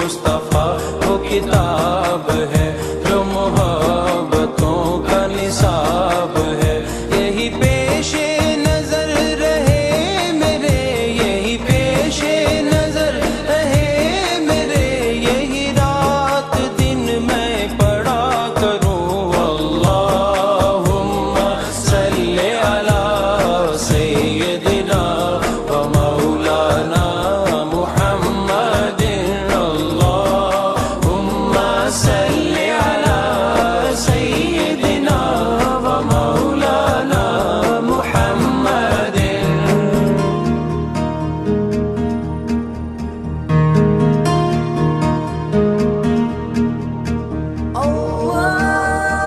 मुस्तफा वो किताब है जो मोहब्बतों का निसाब है। यही पेशे नजर रहे मेरे, यही पेशे नजर रहे मेरे, यही रात दिन मैं पढ़ा करूं। अल्लाहुम्मा सल्ले अला सय्यद